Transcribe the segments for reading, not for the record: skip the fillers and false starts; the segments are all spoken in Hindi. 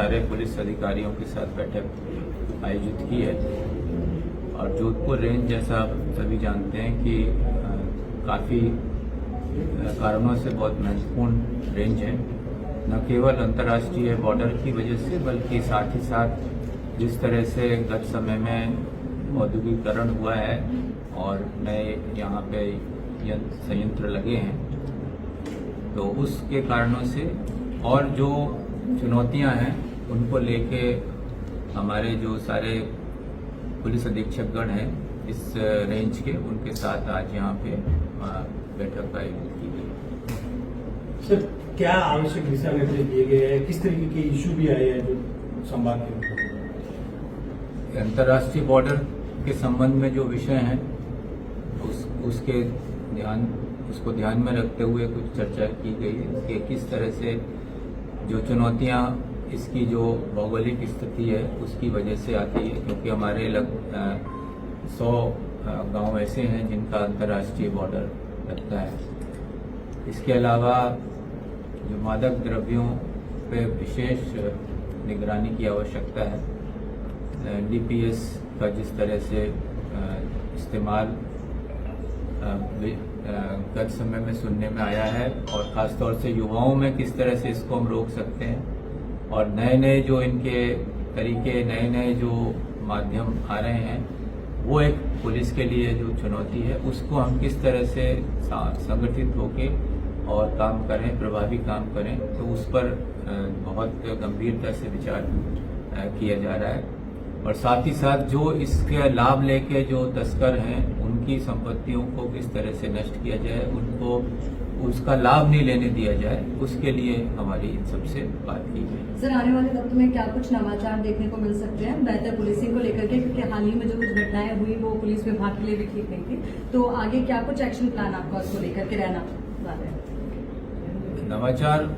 सारे पुलिस अधिकारियों के साथ बैठक आयोजित की है। और जोधपुर रेंज जैसा आप सभी जानते हैं कि काफ़ी कारणों से बहुत महत्वपूर्ण रेंज है, न केवल अंतर्राष्ट्रीय बॉर्डर की वजह से बल्कि साथ ही साथ जिस तरह से गत समय में औद्योगिकरण हुआ है और नए यहाँ पे संयंत्र लगे हैं, तो उसके कारणों से और जो चुनौतियां हैं उनको लेके हमारे जो सारे पुलिस अधीक्षकगण हैं इस रेंज के, उनके साथ आज यहाँ पे बैठक आयोजित की गई। सर, क्या आवश्यक दिशा निर्देश दिए गए हैं, किस तरीके के इशू भी आए हैं जो संवाद के? अंतर्राष्ट्रीय बॉर्डर के संबंध में जो विषय हैं उसको ध्यान में रखते हुए कुछ चर्चा की गई है कि किस तरह से जो चुनौतियां इसकी जो भौगोलिक स्थिति है उसकी वजह से आती है, क्योंकि हमारे 100 गांव ऐसे हैं जिनका अंतर्राष्ट्रीय बॉर्डर लगता है। इसके अलावा जो मादक द्रव्यों पे विशेष निगरानी की आवश्यकता है। डीपीएस का जिस तरह से इस्तेमाल गत समय में सुनने में आया है और ख़ासतौर से युवाओं में किस तरह से इसको हम रोक सकते हैं, और नए नए जो इनके तरीके, नए नए जो माध्यम आ रहे हैं, वो एक पुलिस के लिए जो चुनौती है उसको हम किस तरह से संगठित होके और काम करें, प्रभावी काम करें, तो उस पर बहुत गंभीरता से विचार किया जा रहा है। और साथ ही साथ जो इसके लाभ लेके जो तस्कर हैं उनकी संपत्तियों को किस तरह से नष्ट किया जाए, उनको उसका लाभ नहीं लेने दिया जाए, उसके लिए हमारी इन सबसे बात की गई। सर, आने वाले वक्त में क्या कुछ नवाचार देखने को मिल सकते हैं बेहतर पुलिसिंग को लेकर के, क्योंकि हाल ही में जो कुछ घटनाएं हुई वो पुलिस विभाग के लिए भी ठीक नहीं थी, तो आगे क्या कुछ एक्शन प्लान आपका उसको लेकर के रहना वाला है? नवाचार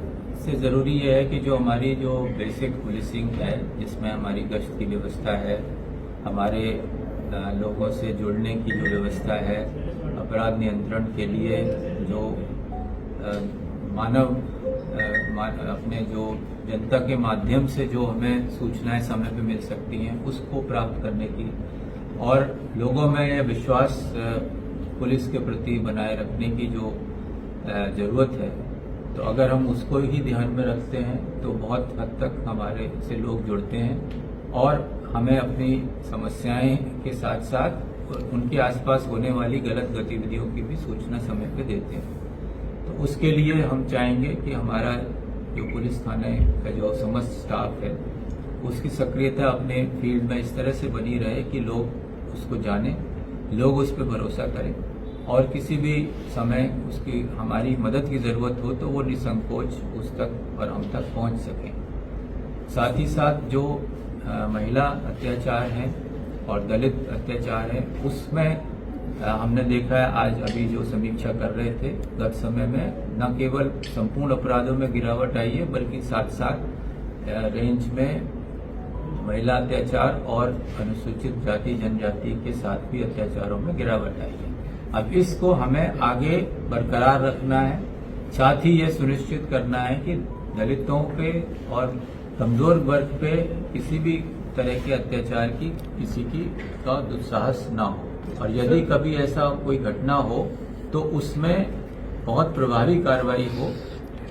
से ज़रूरी यह है कि जो हमारी जो बेसिक पुलिसिंग है, जिसमें हमारी गश्त की व्यवस्था है, हमारे लोगों से जुड़ने की जो व्यवस्था है, अपराध नियंत्रण के लिए जो अपने जो जनता के माध्यम से जो हमें सूचनाएं समय पे मिल सकती हैं उसको प्राप्त करने की, और लोगों में यह विश्वास पुलिस के प्रति बनाए रखने की जो ज़रूरत है, तो अगर हम उसको ही ध्यान में रखते हैं तो बहुत हद तक हमारे से लोग जुड़ते हैं और हमें अपनी समस्याएं के साथ साथ उनके आसपास होने वाली गलत गतिविधियों की भी सूचना समय पे देते हैं। तो उसके लिए हम चाहेंगे कि हमारा जो पुलिस थाने का जो समस्त स्टाफ है उसकी सक्रियता अपने फील्ड में इस तरह से बनी रहे कि लोग उसको जानें, लोग उस पर भरोसा करें, और किसी भी समय उसकी हमारी मदद की ज़रूरत हो तो वो निसंकोच उस तक और हम तक पहुंच सकें। साथ ही साथ जो महिला अत्याचार हैं और दलित अत्याचार है उसमें हमने देखा है, आज अभी जो समीक्षा कर रहे थे, गत समय में न केवल संपूर्ण अपराधों में गिरावट आई है बल्कि साथ साथ रेंज में महिला अत्याचार और अनुसूचित जाति जनजाति के साथ भी अत्याचारों में गिरावट आई है। अब इसको हमें आगे बरकरार रखना है, साथ ही यह सुनिश्चित करना है कि दलितों पे और कमजोर वर्ग पे किसी भी तरह के अत्याचार की किसी की का दुस्साहस ना हो, और यदि कभी ऐसा कोई घटना हो तो उसमें बहुत प्रभावी कार्रवाई हो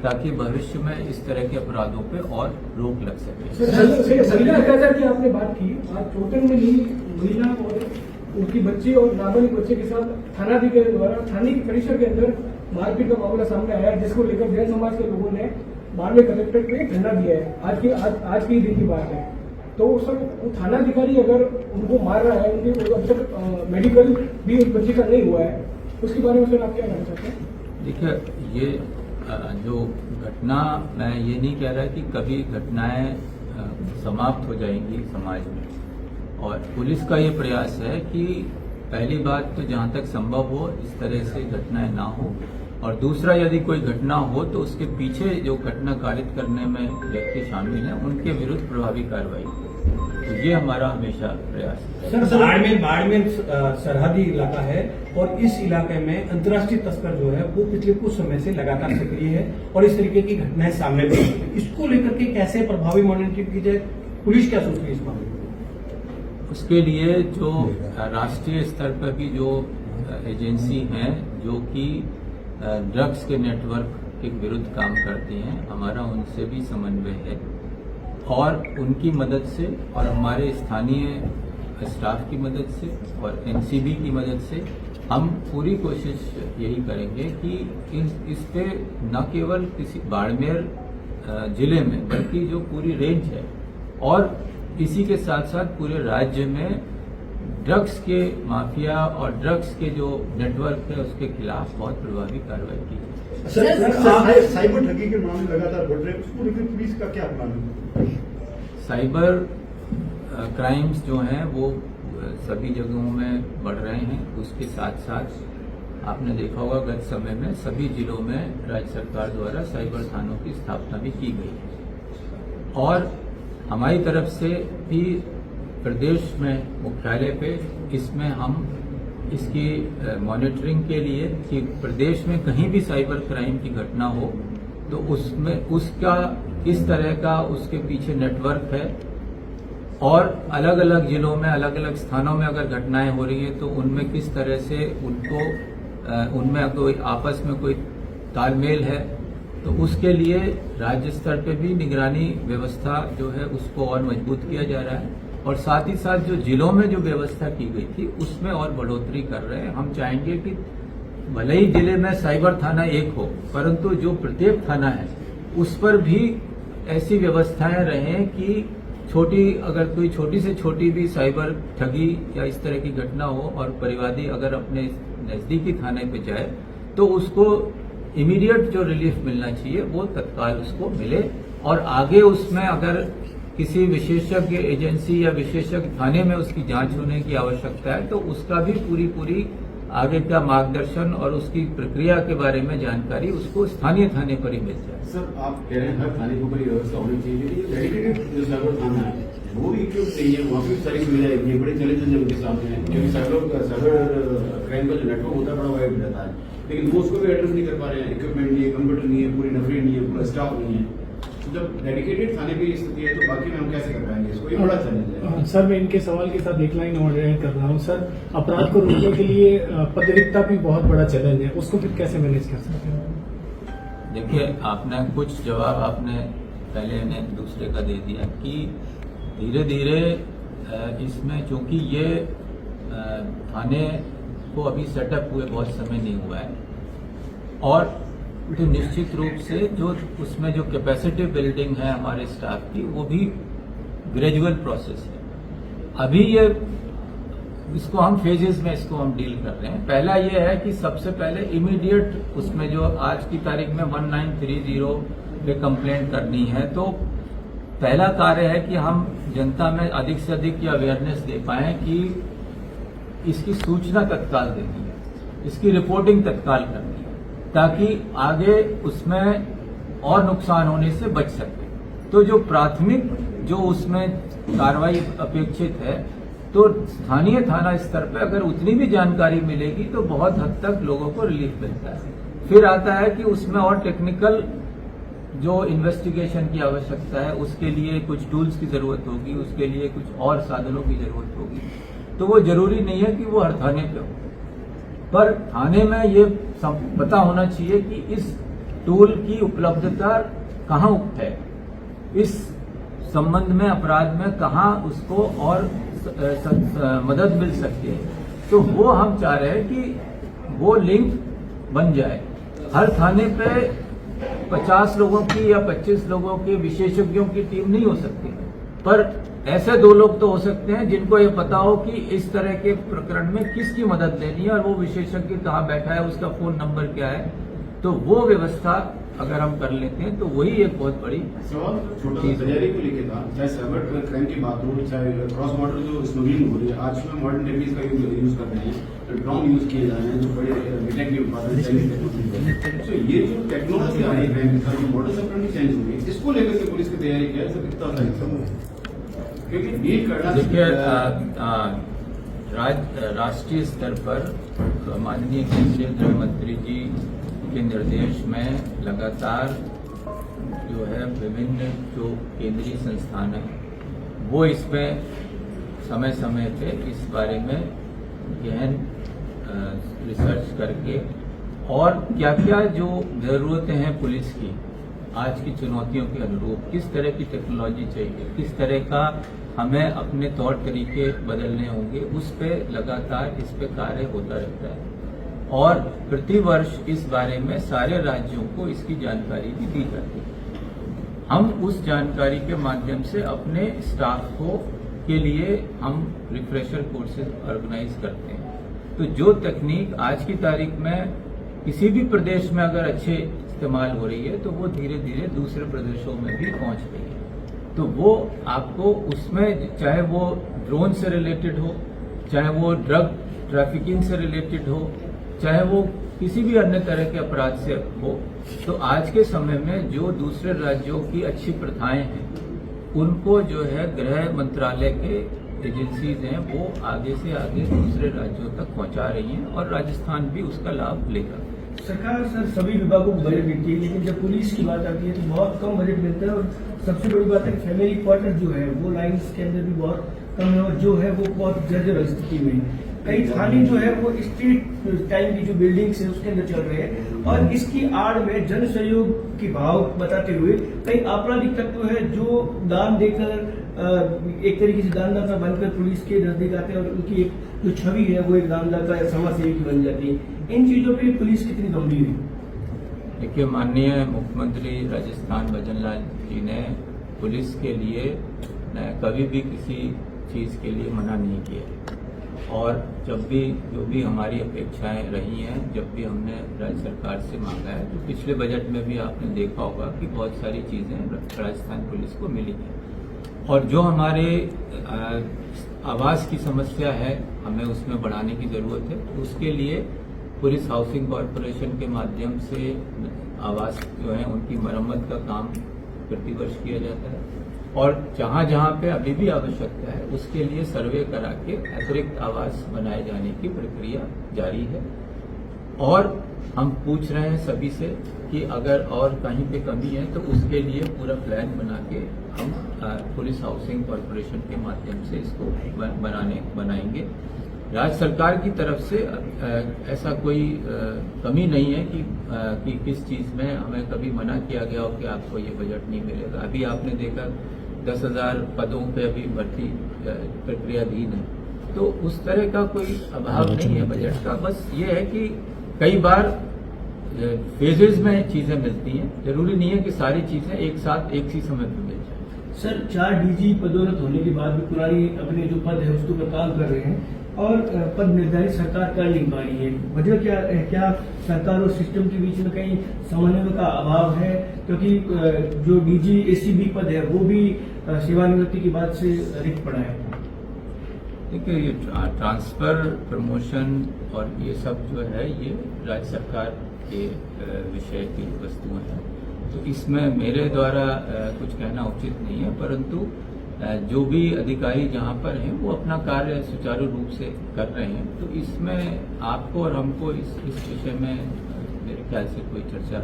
ताकि भविष्य में इस तरह के अपराधों पे और रोक लग सके। महिला अत्याचार की आपने बात की, आज चोटन में ही महिला और उनकी बच्ची और नाबालिग बच्चे के साथ थानाधिकारी द्वारा थाने के परिसर के अंदर मारपीट का मामला सामने आया है, जिसको लेकर जैन समाज के लोगों ने माननीय कलेक्टर को एक धरना दिया है। आज की दिन की बात है, तो सर वो थानाधिकारी अगर उनको मार रहा है, उनकी अब तक मेडिकल भी उस बच्ची का नहीं हुआ है, उसके बारे में सर आप क्या कहना चाहते हैं? देखिए, ये जो घटना, मैं ये नहीं कह रहा कि कभी घटनाएं समाप्त हो जाएंगी समाज में, और पुलिस का ये प्रयास है कि पहली बात तो जहां तक संभव हो इस तरह से घटनाएं ना हो, और दूसरा यदि कोई घटना हो तो उसके पीछे जो घटना कारित करने में व्यक्ति शामिल हैं उनके विरुद्ध प्रभावी कार्रवाई हो। तो ये हमारा हमेशा प्रयास है। सर बाड़मेर सरहदी इलाका है और इस इलाके में अंतर्राष्ट्रीय तस्कर जो है वो पिछले कुछ समय से लगातार सक्रिय है और इस तरीके की घटनाएं सामने भी आती हैं। इसको लेकर के कैसे प्रभावी मॉनिटरिंग की जाए, पुलिस क्या सोच रही है इस मामले में? उसके लिए जो राष्ट्रीय स्तर पर की जो एजेंसी हैं जो कि ड्रग्स के नेटवर्क के विरुद्ध काम करती हैं, हमारा उनसे भी समन्वय है और उनकी मदद से और हमारे स्थानीय स्टाफ की मदद से और एनसीबी की मदद से हम पूरी कोशिश यही करेंगे कि इस पे न केवल किसी बाड़मेर जिले में बल्कि जो पूरी रेंज है और इसी के साथ साथ पूरे राज्य में ड्रग्स के माफिया और ड्रग्स के जो नेटवर्क है उसके खिलाफ बहुत प्रभावी कार्रवाई की जाए। साइबर ठगी के मामले लगातार बढ़ रहे हैं, उसको लेकर पुलिस का क्या प्लान है? साइबर क्राइम्स जो हैं वो सभी जगहों में बढ़ रहे हैं। उसके साथ साथ आपने देखा होगा गत समय में सभी जिलों में राज्य सरकार द्वारा साइबर थानों की स्थापना भी की गई है और हमारी तरफ से भी प्रदेश में मुख्यालय पे इसमें हम इसकी मॉनिटरिंग के लिए कि प्रदेश में कहीं भी साइबर क्राइम की घटना हो तो उसमें उसका किस तरह का उसके पीछे नेटवर्क है और अलग अलग जिलों में अलग अलग स्थानों में अगर घटनाएं हो रही हैं तो उनमें किस तरह से उनको उनमें कोई आपस में कोई तालमेल है, तो उसके लिए राज्य स्तर पे भी निगरानी व्यवस्था जो है उसको और मजबूत किया जा रहा है और साथ ही साथ जो जिलों में जो व्यवस्था की गई थी उसमें और बढ़ोतरी कर रहे हैं। हम चाहेंगे कि भले ही जिले में साइबर थाना एक हो परंतु जो प्रत्येक थाना है उस पर भी ऐसी व्यवस्थाएं रहें कि अगर कोई छोटी से छोटी भी साइबर ठगी या इस तरह की घटना हो और परिवादी अगर अपने नजदीकी थाने पे जाए तो उसको इमीडिएट जो रिलीफ मिलना चाहिए वो तत्काल उसको मिले और आगे उसमें अगर किसी विशेषज्ञ एजेंसी या विशेषज्ञ थाने में उसकी जांच होने की आवश्यकता है तो उसका भी पूरी आगे का मार्गदर्शन और उसकी प्रक्रिया के बारे में जानकारी उसको स्थानीय थाने पर ही मिल जाए। सर आप कह रहे हैं हर थाने के ऊपर ये व्यवस्था होनी चाहिए, डेडिकेटेड जो साइबर थाना है वो भी क्यों चाहिए? वहाँ भी सारी सुविधाएं ये बड़े चैलेंजेस उनके सामने हैं क्योंकि साइबर क्राइम का जो नेटवर्क होता है बड़ा वाइड रहता है लेकिन वो उसको भी एड्रेस नहीं कर पा रहे हैं। इक्विपमेंट नहीं है, कंप्यूटर नहीं है, पूरी नफरी नहीं है, पूरा स्टाफ नहीं है। तो जब डेडिकेटेड थाने की स्थिति है तो बाकी में हम कैसे कर पाएंगे इसको? ये बड़ा चैलेंज है। सर मैं इनके सवाल के साथ एक लाइन और ऐड कर रहा हूँ। सर अपराध को रोकने के लिए पदरिकता भी बहुत बड़ा चैलेंज है, उसको फिर कैसे मैनेज कर सकते हैं? देखिए आपने कुछ जवाब आपने पहले ने दूसरे का दे दिया कि धीरे धीरे इसमें चूंकि ये थाने को अभी सेटअप हुए बहुत समय नहीं हुआ है और तो निश्चित रूप से जो उसमें जो कैपेसिटी बिल्डिंग है हमारे स्टाफ की वो भी ग्रेजुअल प्रोसेस है। अभी ये इसको हम फेजेस में इसको हम डील कर रहे हैं। पहला ये है कि सबसे पहले इमीडिएट उसमें जो आज की तारीख में 1930 पे कंप्लेंट करनी है तो पहला कार्य है कि हम जनता में अधिक से अधिक ये अवेयरनेस दे पाएं कि इसकी सूचना तत्काल देनी है, इसकी रिपोर्टिंग तत्काल करनी है ताकि आगे उसमें और नुकसान होने से बच सके। तो जो प्राथमिक जो उसमें कार्रवाई अपेक्षित है तो स्थानीय थाना स्तर पर अगर उतनी भी जानकारी मिलेगी तो बहुत हद तक लोगों को रिलीफ मिलता है। फिर आता है कि उसमें और टेक्निकल जो इन्वेस्टिगेशन की आवश्यकता है उसके लिए कुछ टूल्स की जरूरत होगी, उसके लिए कुछ और साधनों की जरूरत होगी। तो वो जरूरी नहीं है कि वो हर थाने पे हो, पर थाने में ये पता होना चाहिए कि इस टूल की उपलब्धता कहाँ है, इस संबंध में अपराध में कहाँ उसको और मदद मिल सकती है। तो वो हम चाह रहे हैं कि वो लिंक बन जाए। हर थाने पे 50 लोगों की या 25 लोगों के विशेषज्ञों की टीम नहीं हो सकती, पर ऐसे 2 लोग तो हो सकते हैं जिनको ये पता हो कि इस तरह के प्रकरण में किसकी मदद लेनी है और वो विशेषज्ञ कहाँ बैठा है, उसका फोन नंबर क्या है। तो वो व्यवस्था अगर हम कर लेते हैं तो वही एक बहुत बड़ी सवाल छोटा सा तैयारी को लेके था, चाहे साइबर क्राइम की बात हो, चाहे क्रॉस बॉर्डर जो स्मगलिंग हो रही है, आज में मॉडर्न टेक्निक्स का यूज कर रहे हैं, ड्रोन यूज किए जा रहे हैं, जो बड़े डिटेक्टिव उत्पादन। तो ये जो टेक्नोलॉजी आ रही है क्राइम के साथ, मॉडल ऑपरेंडी चेंज हो रही है, इसको लेकर के पुलिस की तैयारी क्या है, सब कितना क्योंकि नीट करना देखिए राष्ट्रीय स्तर पर माननीय केंद्रीय गृह मंत्री जी के निर्देश में लगातार जो है विभिन्न जो केंद्रीय संस्थान है वो इसमें समय समय पे इस बारे में गहन रिसर्च करके और क्या क्या जो ज़रूरतें हैं पुलिस की आज की चुनौतियों के अनुरूप किस तरह की टेक्नोलॉजी चाहिए, किस तरह का हमें अपने तौर तरीके बदलने होंगे, उस पे लगातार इस पे कार्य होता रहता है और प्रतिवर्ष इस बारे में सारे राज्यों को इसकी जानकारी भी दी जाती है। हम उस जानकारी के माध्यम से अपने स्टाफ को के लिए हम रिफ्रेशर कोर्सेज ऑर्गेनाइज करते हैं। तो जो तकनीक आज की तारीख में किसी भी प्रदेश में अगर अच्छे इस्तेमाल हो रही है तो वो धीरे धीरे दूसरे प्रदेशों में भी पहुंच रही है। तो वो आपको उसमें चाहे वो ड्रोन से रिलेटेड हो, चाहे वो ड्रग ट्रैफिकिंग से रिलेटेड हो, चाहे वो किसी भी अन्य तरह के अपराध से हो, तो आज के समय में जो दूसरे राज्यों की अच्छी प्रथाएं हैं उनको जो है गृह मंत्रालय के एजेंसीज हैं वो आगे से आगे दूसरे राज्यों तक पहुंचा रही हैं और राजस्थान भी उसका लाभ लेगा। सरकार सर सभी विभागों को बजट देती है, लेकिन जब पुलिस की बात आती है तो बहुत कम बजट मिलता है और सबसे बड़ी बात है कि फैमिली क्वार्टर जो है वो लाइन्स के अंदर भी बहुत कम है और जो है वो बहुत जर्जर स्थिति में है। कई थाने जो है वो स्ट्रीट टाइम की जो बिल्डिंग्स है उसके अंदर चल रहे हैं और इसकी आड़ में जन सहयोग की भाव बताते हुए कई आपराधिक तत्व है जो दान देकर एक तरीके से दानदाता बनकर पुलिस के नजदीक आते हैं और उनकी एक जो छवि है वो एक दानदाता या समाज सेवी बन जाती है। इन चीजों पे पुलिस कितनी गंभीर है? देखिए माननीय मुख्यमंत्री राजस्थान भजन लाल जी ने पुलिस के लिए कभी भी किसी चीज के लिए मना नहीं किया और जब भी जो भी हमारी अपेक्षाएं रही हैं, जब भी हमने राज्य सरकार से मांगा है तो पिछले बजट में भी आपने देखा होगा कि बहुत सारी चीजें राजस्थान पुलिस को मिली हैं और जो हमारे आवास की समस्या है हमें उसमें बढ़ाने की जरूरत है। तो उसके लिए पुलिस हाउसिंग कॉरपोरेशन के माध्यम से आवास जो है उनकी मरम्मत का काम प्रतिवर्ष किया जाता है और जहां जहां पे अभी भी आवश्यकता है उसके लिए सर्वे करा के अतिरिक्त आवास बनाए जाने की प्रक्रिया जारी है और हम पूछ रहे हैं सभी से कि अगर और कहीं पे कमी है तो उसके लिए पूरा प्लान बना के हम पुलिस हाउसिंग कॉरपोरेशन के माध्यम से इसको बनाएंगे। राज्य सरकार की तरफ से ऐसा कोई कमी नहीं है कि किस चीज में हमें कभी मना किया गया हो कि आपको ये बजट नहीं मिलेगा। अभी आपने देखा 10,000 पदों पे अभी भर्ती प्रक्रियाधीन है तो उस तरह का कोई अभाव नहीं है बजट का। बस ये है कि कई बार फेजेज में चीजें मिलती हैं, जरूरी नहीं है कि सारी चीजें एक साथ एक ही समय पर मिल जाए। सर 4 डीजी पदोन्नत होने के बाद भी पुरानी अपने जो पद है उसके ऊपर काम कर रहे हैं और पद निर्धारित सरकार कर नहीं पा रही है। वजह क्या है? क्या सरकार और सिस्टम के बीच में कहीं समन्वय का अभाव है? क्योंकि जो डीजी एसीबी पद है वो भी सेवानिवृत्ति की बात से रिक्त पड़ा है। देखिए ये ट्रांसफर प्रमोशन और ये सब जो है ये राज्य सरकार के विषय की वस्तुएं हैं तो इसमें मेरे द्वारा कुछ कहना उचित नहीं है, परंतु जो भी अधिकारी जहां पर हैं वो अपना कार्य सुचारू रूप से कर रहे हैं। तो इसमें आपको और हमको इस विषय में मेरे ख्याल से कोई चर्चा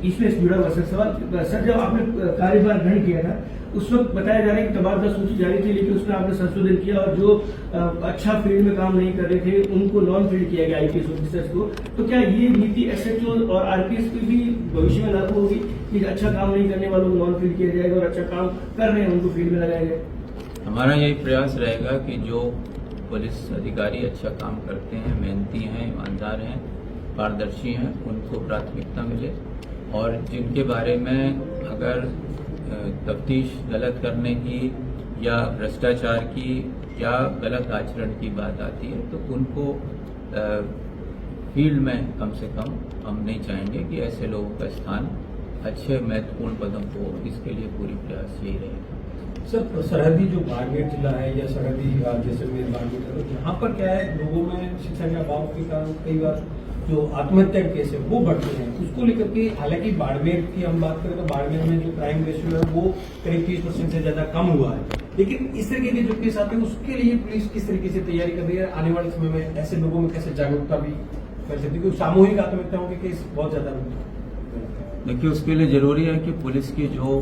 इसमें जुड़ा हुआ सवाल सर, जब आपने कार्यभार ग्रहण किया था उस वक्त बताया जा रहा है कि तबादला सूची जारी थी लेकिन उसमें आपने संशोधन किया और जो अच्छा फील्ड में काम नहीं कर रहे थे उनको नॉन फील्ड किया गया आईपीएस ऑफिसर्स को। तो क्या ये नीति एसएचओ और आरपीएस की भी भविष्य में लागू होगी कि अच्छा काम नहीं करने वालों को नॉन फील्ड किया जाएगा और अच्छा काम कर रहे हैं उनको फील्ड में लगाया जाए? हमारा यही प्रयास रहेगा कि जो पुलिस अधिकारी अच्छा काम करते हैं, मेहनती हैं, ईमानदार हैं, पारदर्शी हैं, उनको प्राथमिकता मिले और जिनके बारे में अगर तफ्तीश गलत करने की या भ्रष्टाचार की या गलत आचरण की बात आती है तो उनको फील्ड में कम से कम हम नहीं चाहेंगे कि ऐसे लोगों का स्थान अच्छे महत्वपूर्ण पदों को हो। इसके लिए पूरी प्रयास यही रहेगा। सर सरहदी जो बाड़मेर जिला है या सरहदी जैसलमेर बाड़मेर, यहाँ पर क्या है लोगों में शिक्षा के अभाव के कारण कई बार जो आत्महत्या के केस है वो बढ़ते हैं, उसको लेकर के हालांकि बाड़मेर की हम बात करें तो बाड़मेर में जो क्राइम रेशियो है वो करीब 30% से ज्यादा कम हुआ है, लेकिन इस तरीके के जो केस आते हैं उसके लिए पुलिस किस तरीके से तैयारी कर रही है? आने वाले समय में ऐसे लोगों में कैसे जागरूकता भी कर सकती है, क्योंकि सामूहिक आत्महत्याओं के केस बहुत ज्यादा होते हैं। देखिए, उसके लिए जरूरी है कि पुलिस की जो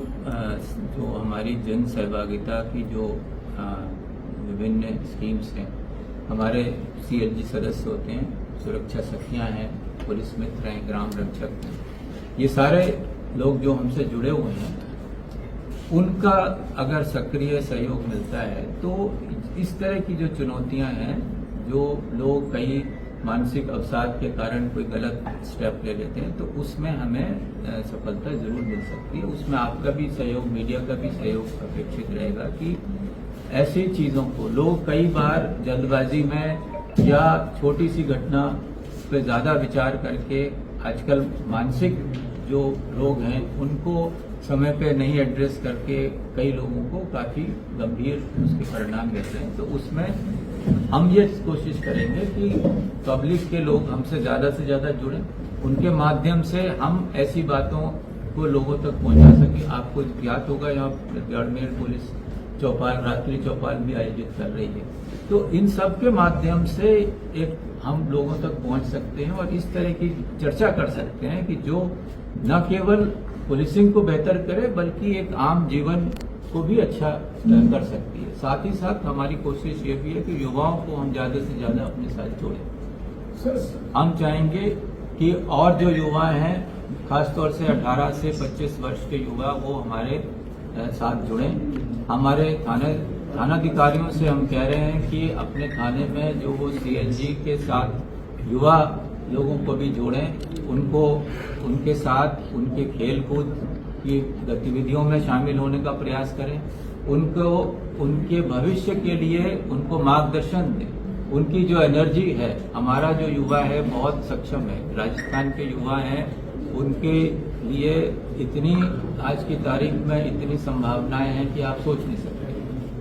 हमारी जन सहभागिता की जो विभिन्न स्कीम्स हैं, हमारे CLG सदस्य होते हैं, सुरक्षा सखियां हैं, पुलिस मित्र हैं, ग्राम रक्षक हैं, ये सारे लोग जो हमसे जुड़े हुए हैं, उनका अगर सक्रिय सहयोग मिलता है तो इस तरह की जो चुनौतियां हैं, जो लोग कई मानसिक अवसाद के कारण कोई गलत स्टेप ले लेते हैं, तो उसमें हमें सफलता जरूर मिल सकती है। उसमें आपका भी सहयोग, मीडिया का भी सहयोग अपेक्षित रहेगा कि ऐसी चीजों को लोग कई बार जल्दबाजी में या छोटी सी घटना पे ज्यादा विचार करके आजकल मानसिक जो लोग हैं उनको समय पे नहीं एड्रेस करके कई लोगों को काफी गंभीर उसके परिणाम मिलते हैं। तो उसमें हम ये कोशिश करेंगे कि पब्लिक के लोग हमसे ज्यादा से ज्यादा जुड़ें, उनके माध्यम से हम ऐसी बातों को लोगों तक पहुंचा सकें। आपको याद होगा यहाँ बाड़मेर पुलिस चौपाल, रात्रि चौपाल भी आयोजित कर रही है, तो इन सब के माध्यम से एक हम लोगों तक पहुंच सकते हैं और इस तरह की चर्चा कर सकते हैं कि जो न केवल पुलिसिंग को बेहतर करे बल्कि एक आम जीवन को भी अच्छा कर सकती है। साथ ही साथ हमारी कोशिश ये भी है कि युवाओं को हम ज्यादा से ज्यादा अपने साथ जोड़ें। हम चाहेंगे कि और जो युवा हैं, खासतौर से 18 से 25 वर्ष के युवा, वो हमारे साथ जुड़ें। हमारे थानाधिकारियों से हम कह रहे हैं कि अपने थाने में जो वो CLG के साथ युवा लोगों को भी जोड़ें, उनको उनके साथ उनके खेल कूद की गतिविधियों में शामिल होने का प्रयास करें, उनको उनके भविष्य के लिए उनको मार्गदर्शन दें। उनकी जो एनर्जी है, हमारा जो युवा है बहुत सक्षम है, राजस्थान के युवा हैं, उनके लिए इतनी आज की तारीख में इतनी संभावनाएं हैं कि आप सोच नहीं सकते।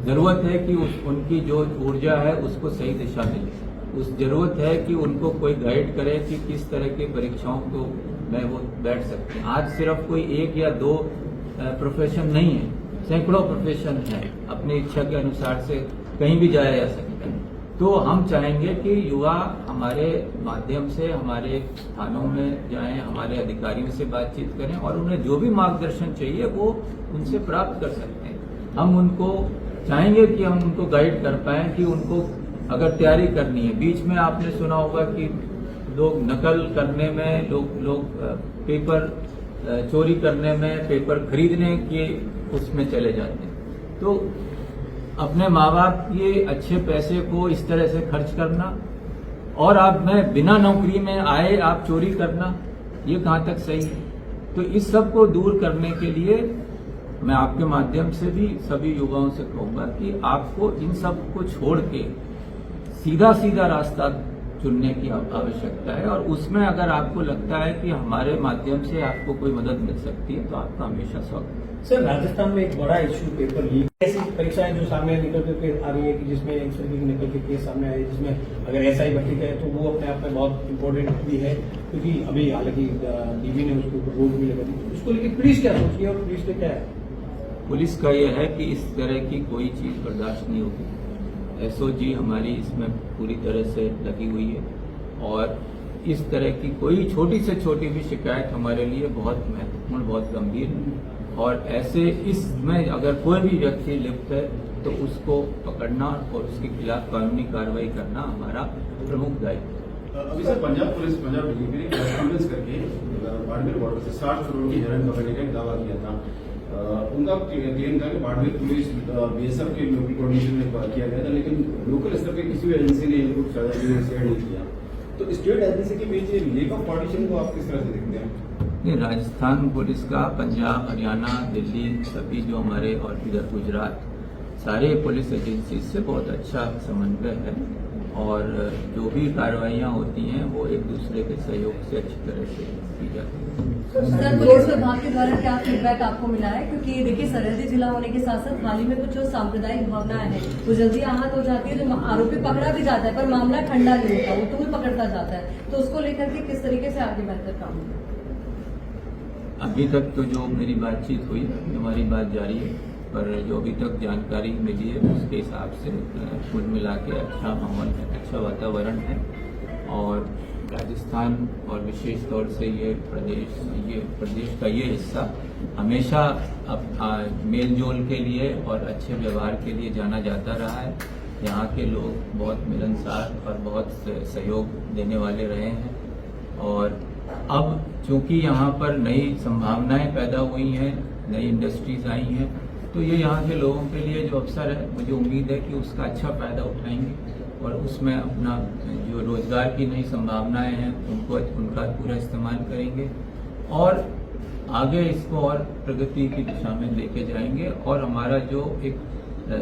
जरूरत है कि उनकी जो ऊर्जा है उसको सही दिशा मिले। उस जरूरत है कि उनको कोई गाइड करे कि किस तरह की परीक्षाओं को में वो बैठ सकते हैं। आज सिर्फ कोई एक या दो प्रोफेशन नहीं है, सैकड़ों प्रोफेशन है, अपनी इच्छा के अनुसार से कहीं भी जाया जा सकता है। तो हम चाहेंगे कि युवा हमारे माध्यम से हमारे थानों में जाएं, हमारे अधिकारियों से बातचीत करें और उन्हें जो भी मार्गदर्शन चाहिए वो उनसे प्राप्त कर सकते हैं। हम उनको चाहेंगे कि हम उनको गाइड कर पाएं कि उनको अगर तैयारी करनी है, बीच में आपने सुना होगा कि लोग नकल करने में, लोग पेपर चोरी करने में, पेपर खरीदने के उसमें चले जाते हैं। तो अपने माँ बाप के अच्छे पैसे को इस तरह से खर्च करना और आप में बिना नौकरी में आए आप चोरी करना, ये कहाँ तक सही है? तो इस सब को दूर करने के लिए मैं आपके माध्यम से भी सभी युवाओं से कहूंगा कि आपको इन सब को छोड़ के सीधा सीधा रास्ता चुनने की आवश्यकता है और उसमें अगर आपको लगता है कि हमारे माध्यम से आपको कोई मदद मिल सकती है तो आपका हमेशा स्वागत है। सर, राजस्थान में एक बड़ा इश्यू पेपर लीक, ऐसी परीक्षाएं जो सामने निकल के आ रही है कि जिसमें एक तरीके के निकल के केस सामने आए, जिसमें अगर SI भर्ती है तो वो अपने आप में बहुत इम्पोर्टेंट भी है, क्योंकि अभी हालांकि DB ने उसके ऊपर रोक भी लगा दी। उसको लेकर पुलिस क्या सोच रही है और पुलिस ने क्या है? पुलिस का यह है कि इस तरह की कोई चीज बर्दाश्त नहीं होगी। SOG हमारी इसमें पूरी तरह से लगी हुई है और इस तरह की कोई छोटी से छोटी भी शिकायत हमारे लिए बहुत महत्वपूर्ण, बहुत गंभीर है और ऐसे इसमें अगर कोई भी व्यक्ति लिप्त है तो उसको पकड़ना और उसके खिलाफ कानूनी कार्रवाई करना हमारा प्रमुख दायित्व है। अभी sir Punjab police Punjab conference करके बाड़मेर बॉर्डर से 60 करोड़ की हेरोइन पकड़ने का एक दावा किया था। उनका क्लेम था कि बाड़मेर पुलिस BSF के लोकल कोऑर्डिनेशन में किया गया था, लेकिन लोकल स्तर पे किसी भी एजेंसी ने इनको शेयर नहीं किया। तो स्टेट एजेंसी के बीच लेक ऑफ कोऑर्डिनेशन को आप किस तरह से देखते हैं? राजस्थान पुलिस का पंजाब, हरियाणा, दिल्ली, सभी जो हमारे और इधर गुजरात, सारे पुलिस एजेंसी से बहुत अच्छा समन्वय है और जो भी कार्रवाइयाँ होती हैं वो एक दूसरे के सहयोग से अच्छी तरह से की जाती है। सर, पुलिस विभाग के द्वारा क्या फीडबैक आपको मिला है? क्योंकि देखिए सरहदी जिला होने के साथ साथ हाल ही में कुछ जो सांप्रदायिक भावनाएं हैं वो जल्दी आहत हो जाती है, जो आरोपी पकड़ा भी जाता है पर मामला ठंडा नहीं होता, वो तूल पकड़ता जाता है, तो उसको लेकर के किस तरीके से आगे बेहतर काम होगा? अभी तक तो जो मेरी बातचीत हुई, हमारी बात जारी है, पर जो अभी तक जानकारी मिली है उसके हिसाब से कुल मिला के अच्छा माहौल है, अच्छा वातावरण है। और राजस्थान और विशेष तौर से ये प्रदेश का ये हिस्सा हमेशा मेल जोल के लिए और अच्छे व्यवहार के लिए जाना जाता रहा है। यहाँ के लोग बहुत मिलनसार और बहुत सहयोग देने वाले रहे हैं। और अब चूंकि यहाँ पर नई संभावनाएं पैदा हुई हैं, नई इंडस्ट्रीज आई हैं, तो ये यहाँ के लोगों के लिए जो अवसर है, मुझे उम्मीद है कि उसका अच्छा फायदा उठाएंगे और उसमें अपना जो रोजगार की नई संभावनाएं हैं उनका पूरा इस्तेमाल करेंगे और आगे इसको और प्रगति की दिशा में लेके जाएंगे। और हमारा जो एक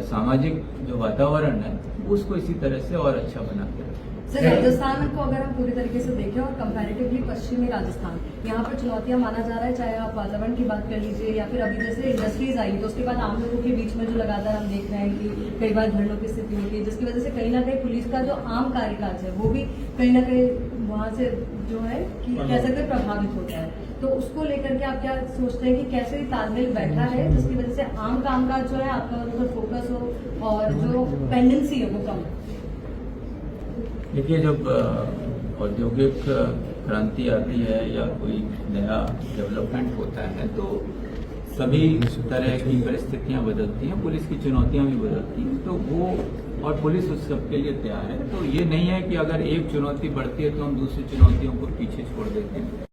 सामाजिक जो वातावरण है उसको इसी तरह से और अच्छा बनाते रहेंगे। सर, राजस्थान को अगर हम पूरी तरीके से देखें और कंपैरेटिवली पश्चिमी राजस्थान, यहाँ पर चुनौतियां माना जा रहा है, चाहे आप वातावरण की बात कर लीजिए या फिर अभी जैसे इंडस्ट्रीज आई तो उसके बाद आम लोगों के बीच में जो लगातार हम देख रहे हैं कि कई बार धरनों की स्थिति होती है, जिसकी वजह से कहीं ना कहीं पुलिस का जो आम कार्यकाज है वो भी कहीं ना कहीं वहाँ से जो है कि कह सकते हैं प्रभावित होता है। तो उसको लेकर के आप क्या सोचते हैं कि कैसे तालमेल बैठा है जिसकी वजह से आम कामकाज जो है आपका उन पर फोकस हो और जो पेंडेंसी है वो कम हो? देखिए, जब औद्योगिक क्रांति आती है या कोई नया डेवलपमेंट होता है तो सभी तरह की परिस्थितियां बदलती हैं, पुलिस की चुनौतियां भी बदलती हैं, तो वो और पुलिस उस सब के लिए तैयार है। तो ये नहीं है कि अगर एक चुनौती बढ़ती है तो हम दूसरी चुनौतियों को पीछे छोड़ देते हैं।